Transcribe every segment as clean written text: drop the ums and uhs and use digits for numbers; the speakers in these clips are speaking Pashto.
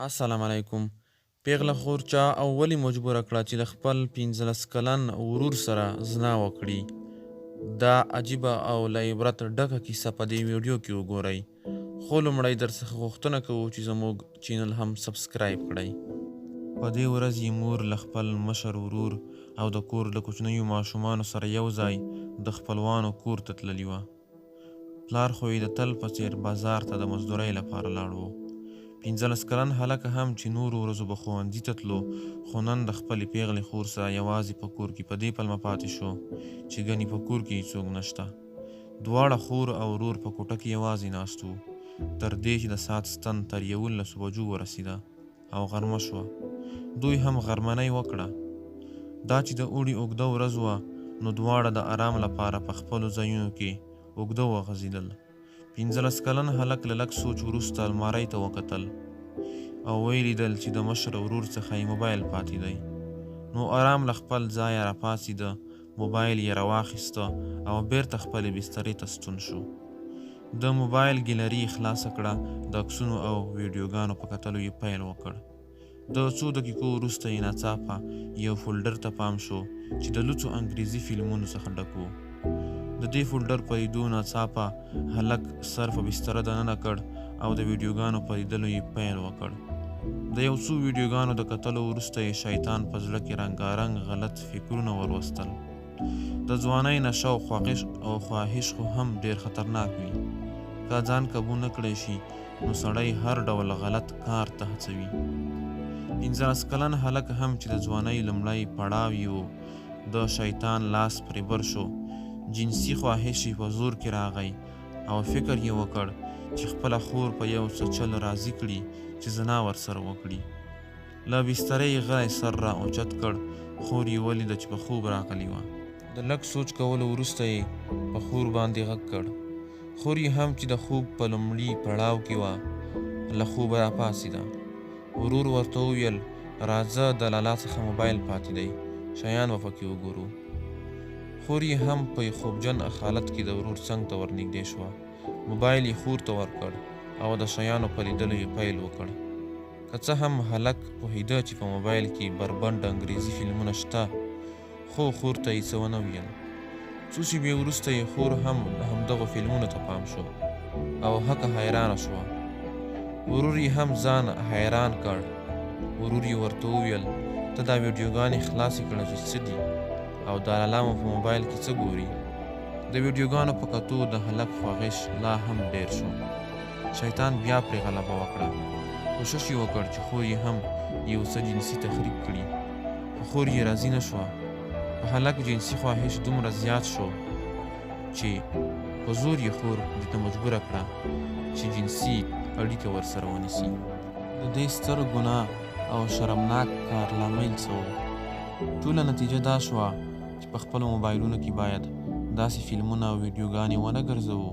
السلام علیکم. پیغله خور چا او ولې مجبوره کړه چې له خپل 15 کلن ورور سره زنا وکړي؟ دا عجیبه او له عبرت ډکه کیسه په دې ویډیو کې وګورئ. خو لومړی درڅخه غوښتنه کوو چې زموږ چینل هم سبسکرایب کړئ. په دې ورځ یې مور له خپل مشر ورور او د کور له کوچنیو ماشومانو سره یو ځای د خپلوانو کور ته تللي وه. پلار خو یې د تل په څېر بازار ته د مزدورۍ لپاره لاړ و. 15 کلن هلک هم چې نورو ورځو به ښوونځي ته تلو، خو نن د خپلې پیغلې خور سره یوازې په کور کې په دې پلمه پاتې شو چې ګنې په کور کې څوک نشته. دواړه خور او ورور په کوټه کې یوازې ناست وو، تر دې چې د ساعت ستن تر 11 بجو ورسېده او غرمه شوه. دوی هم غرمنۍ وکړه. دا چې د اوړي اوږده ورځ وه، نو دواړه د آرام لپاره په خپلو ځایونو کې اوږده وغځېدل. 15 کلن هلک له لږ سوچ وروسته المارۍ ته وکتل او ویې لیدل چې د مشر ورور څخه یې موبایل پاتې دی. نو آرام له خپل ځایه راپاڅېده، موبایل یې راواخیسته او بیرته خپلې بسترې ته ستون شو. د موبایل ګیلري یې خلاصه کړه، د عکسونو او ویډیوګانو په کتلو یې پیل وکړ. د څو دقیقو وروسته یې ناڅاپه یو فولډر ته پام شو چې د لوڅو انګریزي فلمونو څخه ډک و. د دې فولډر په لیدو ناڅاپه هلک سر په بستره دننه کړ او د ویډیوګانو په لیدلو یې پیل وکړ. د یو څو ویډیوګانو د کتلو وروسته یې شیطان په زړه کې رنګارنګ غلط فکرونه وروستل. د ځوانۍ نشه او خواهش خو هم ډېر خطرناک وي. که ځان قابو نه کړی شي، نو سړی هر ډول غلط کار ته هڅوي. 15 کلن هلک هم چې د ځوانۍ لومړی پړاو یې و، د شیطان لاس پرې بر شو. جنسي خواهش یې په زور کې راغی او فکر یې وکړ چې خپله خور په یو څه چل راضي کړي چې زنا ورسره وکړي. له بسترې یې غلی سر را اوچت کړ. خور یې ولیده چې په خوب راغلې وه. د لږ سوچ کولو وروسته یې په خور باندې غږ کړ. خور یې هم چې د خوب په لومړي پړاو کې وه، له خوبه راپاڅېده. ورور ورته وویل، راځه د لالا څخه موبایل پاتې دی، شیان به پکې وګورو. خور یې هم په خوبجن حالت کې د ورور څنګ ته ورنږدې شوه. موبایل یې خور ته ورکړ او د شیانو په لیدلو یې پیل وکړ. که څه هم هلک پوهېده چې په موبایل کې بربنډ انګریزي فلمونه شته، خو خور ته یې څه ونه ویل. څو شېبې وروسته یې خور هم همدغو فلمونو ته پام شو او هکه حیرانه شوه. ورور یې هم ځان حیران کړ. ورور یې ورته وویل، ته دا ویډیوګانې خلاصې کړه چې څه دي، او د لالا مو په موبایل کې څه ګوري؟ د ویډیوګانو په کتو د هلک خواهش لا هم ډېر شو. شیطان بیا پرې غلبه وکړه. کوشش یې وکړ چې خور یې هم یو څه جنسي تخریب کړي، خو خور یې راضي نه شوه. په هلک جنسي خواهش دومره زیات شو چې په زور یې خور دې ته مجبوره کړه چې جنسي اړیکه ورسره ونیسي. د دې ستر ګناه او شرمناک کار لامل څه و؟ ټوله نتیجه دا شوه چې په خپلو موبایلونو کې باید داسې فلمونه او ویډیوګانې ونه ګرځوو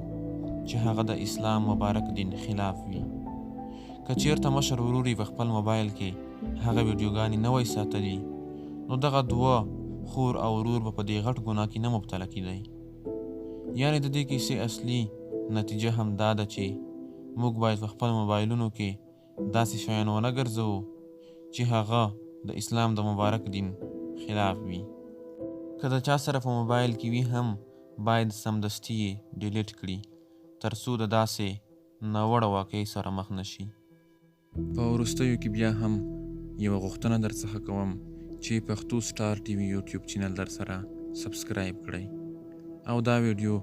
چې هغه د اسلام مبارک دین خلاف وي. که چېرته مشر ورور یې په خپل موبایل کې هغه ویډیوګانې نه وای ساتلي، نو دغه دوه خور او ورور به په دې غټ ګناه کې نه مبتلا کېدی. یعنې د دې کیسې اصلي نتیجه هم دا ده چې موږ باید په خپل موبایلونو کې داسې شیان ونه ګرځوو چې هغه د اسلام د مبارک دین خلاف وي. که د چا سره په موبایل کې وي هم باید سمدستي یې ډیلیټ کړي، تر څو د داسې ناوړه واقعې سره مخ نشي. په وروستیو کې بیا هم یوه غوښتنه درڅخه کوم چې پښتو سټار ټي وي یوټیوب چینل درسره سبسکرایب کړئ او دا ویډیو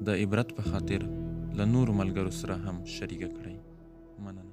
د عبرت په خاطر له نورو ملګرو سره هم شریکه کړئ. مننه.